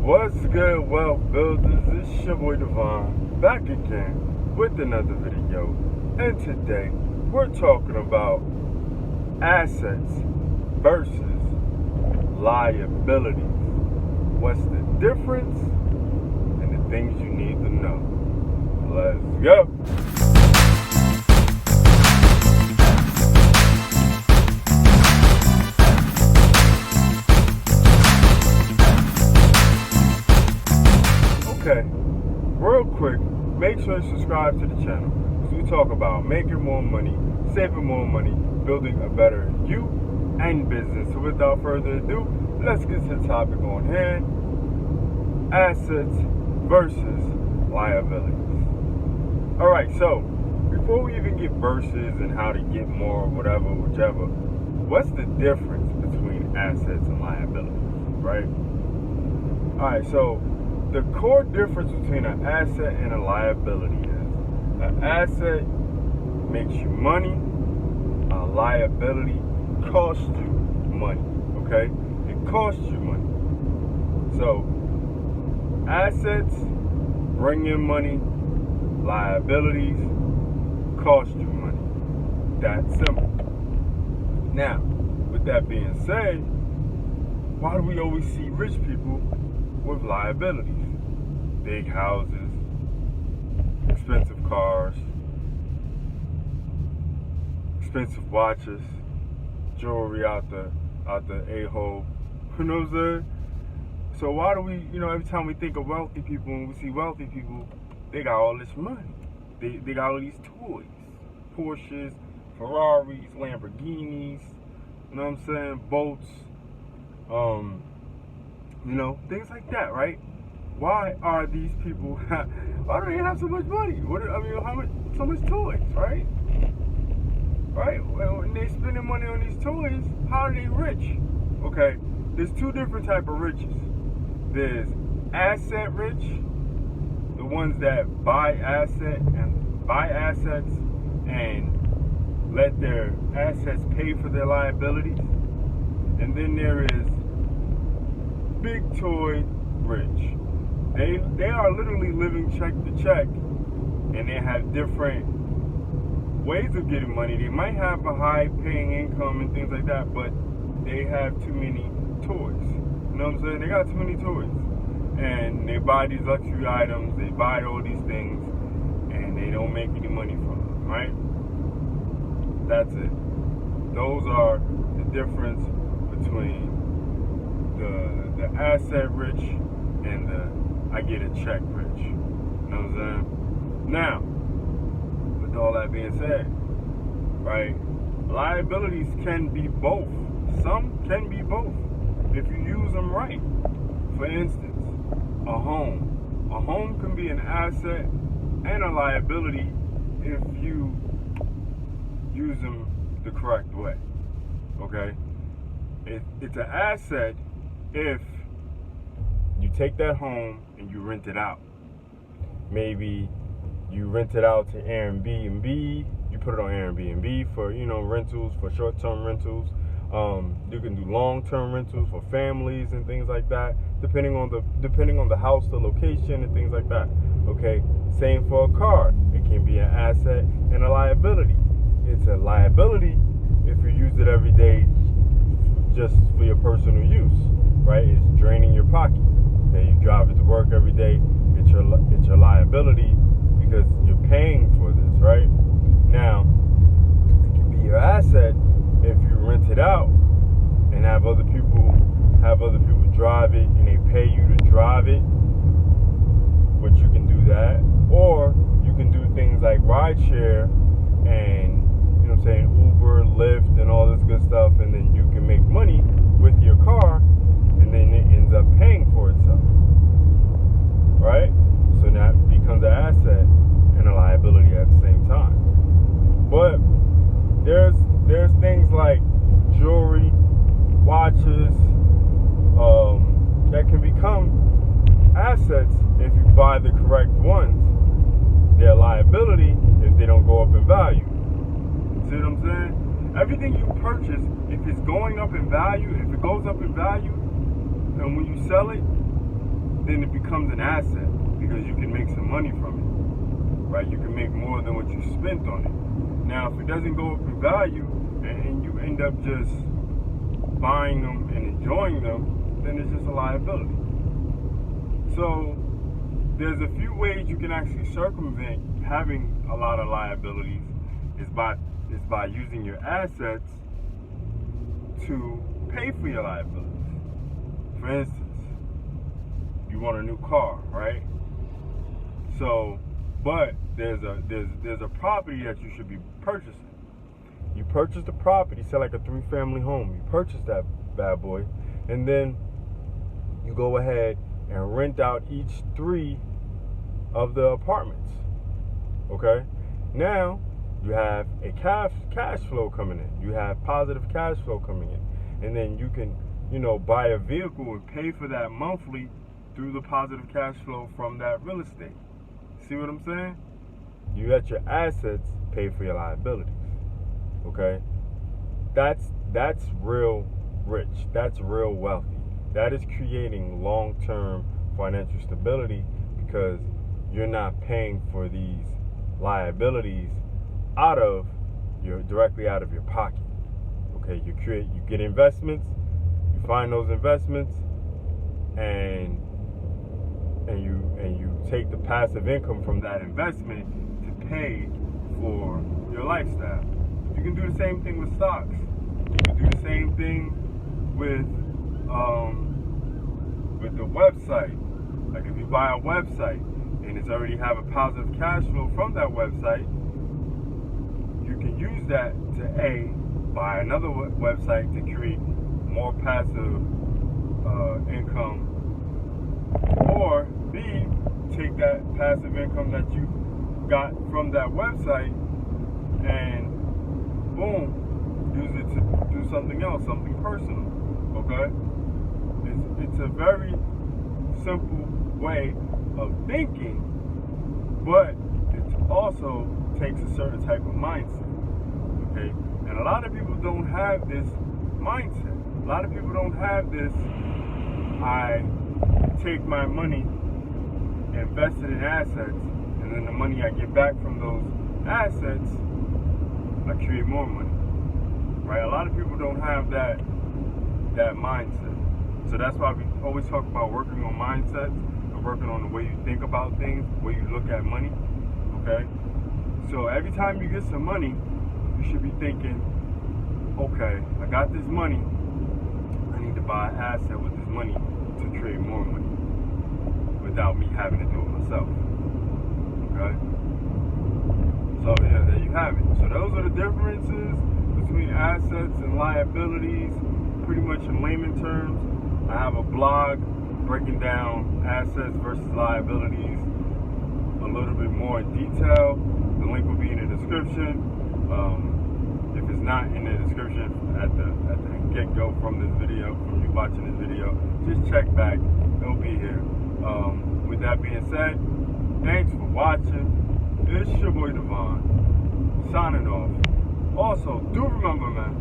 What's good, wealth builders? It's your boy Devon, back again with another video. And today, we're talking about assets versus liabilities. What's the difference and the things you need to know. Let's go. Okay, real quick, make sure you subscribe to the channel because we talk about making more money, saving more money, building a better you and business. So without further ado, let's get to the topic on hand: assets versus liabilities. Alright, so before we even get verses and how to get more, whatever, whichever, what's the difference between assets and liabilities, right? Alright, so the core difference between an asset and a liability is an asset makes you money, a liability costs you money, okay? It costs you money. So, assets bring in money, liabilities cost you money. That's simple. Now, with that being said, why do we always see rich people with liabilities? Big houses, expensive cars, expensive watches, jewelry out the a-hole. You know what I'm saying? So why do we, every time we think of wealthy people and we see wealthy people, they got all this money. They got all these toys. Porsches, Ferraris, Lamborghinis, you know what I'm saying? Boats, things like that, right? Why are these people, why do they have so much money? So much toys, right? Right? Well, when they spending money on these toys, how are they rich? Okay, there's two different type of riches. There's asset rich, the ones that buy assets and let their assets pay for their liabilities. And then there is big toy rich. They are literally living check to check, and they have different ways of getting money. They might have a high paying income and things like that, but they have too many toys. You know what I'm saying? They got too many toys. And they buy these luxury items, they buy all these things, and they don't make any money from them, right? That's it. Those are the difference between the asset rich and the I get a check rich. You know what I'm saying? Now, with all that being said, right, liabilities can be both. Some can be both if you use them right. For instance, a home. A home can be an asset and a liability if you use them the correct way. Okay? It's an asset if you take that home and you rent it out. Maybe you rent it out to Airbnb. You put it on Airbnb for, rentals, for short-term rentals. You can do long-term rentals for families and things like that, depending on the house, the location, and things like that. Okay, same for a car. It can be an asset and a liability. It's a liability if you use it every day just for your personal use, right? It's draining your pocket. Okay, you drive it to work every day. It's your liability because you're paying for this, right? Now, it can be your asset if you rent it out and have other people drive it and they pay you to drive it, but you can do that. Or you can do things like rideshare and, Uber, Lyft, and all this good stuff, and then you can make money with your car, and then it ends up paying for itself, right? So now it becomes an asset and a liability at the same time. But there's things like jewelry, watches, that can become assets if you buy the correct ones. They're liability if they don't go up in value. See what I'm saying? Everything you purchase, if it's going up in value, if it goes up in value, and when you sell it, then it becomes an asset because you can make some money from it, right? You can make more than what you spent on it. Now, if it doesn't go up in value and you end up just buying them and enjoying them, then it's just a liability. So there's a few ways you can actually circumvent having a lot of liabilities is by using your assets to pay for your liabilities. For instance, you want a new car, right? So, but there's a property that you should be purchasing. You purchase the property, say like a 3-family home. You purchase that bad boy, and then you go ahead and rent out each 3 of the apartments. Okay? Now you have a cash flow coming in. You have positive cash flow coming in, and then you can, buy a vehicle and pay for that monthly through the positive cash flow from that real estate. See what I'm saying? You let your assets pay for your liabilities. Okay? That's real rich. That's real wealthy. That is creating long-term financial stability because you're not paying for these liabilities directly out of your pocket. Okay, you get investments, you find those investments, and you take the passive income from that investment to pay for your lifestyle. You can do the same thing with stocks. You can do the same thing with the website. Like if you buy a website and it's already have a positive cash flow from that website, you can use that to buy another website to create more passive income, or B, take that passive income that you got from that website and boom, use it to do something else, something personal. Okay? It's a very simple way of thinking, but it also takes a certain type of mindset. Okay? And a lot of people don't have this mindset. A lot of people don't have this, I take my money, invest it in assets, and then the money I get back from those assets, I create more money. Right? A lot of people don't have that mindset. So that's why we always talk about working on mindsets and working on the way you think about things, the way you look at money. Okay? So every time you get some money, you should be thinking, okay, I got this money, I need to buy an asset with this money to create more money without me having to do it myself. Okay? So yeah, there you have it. So those are the differences between assets and liabilities, pretty much in layman terms. I have a blog breaking down assets versus liabilities a little bit more in detail. The link will be in the description. If it's not in the description at the get-go from this video, from you watching this video, just check back. It'll be here. With that being said, thanks for watching. It's your boy Devon, signing off. Also, do remember, man,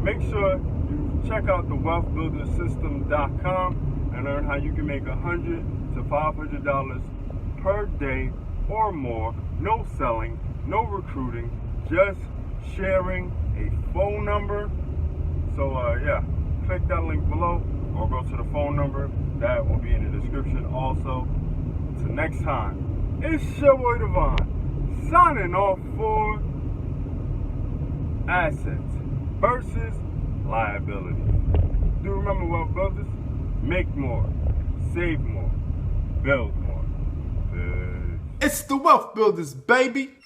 make sure you check out the wealthbuildersystem.com and learn how you can make $100 to $500 per day or more. No selling, no recruiting, just sharing a phone number. So yeah, click that link below or go to the phone number that will be in the description also. Till next time, it's your boy Devon, signing off for assets versus liabilities. Do remember, wealth builders, make more, save more, build more. It's the Wealth Builders, baby.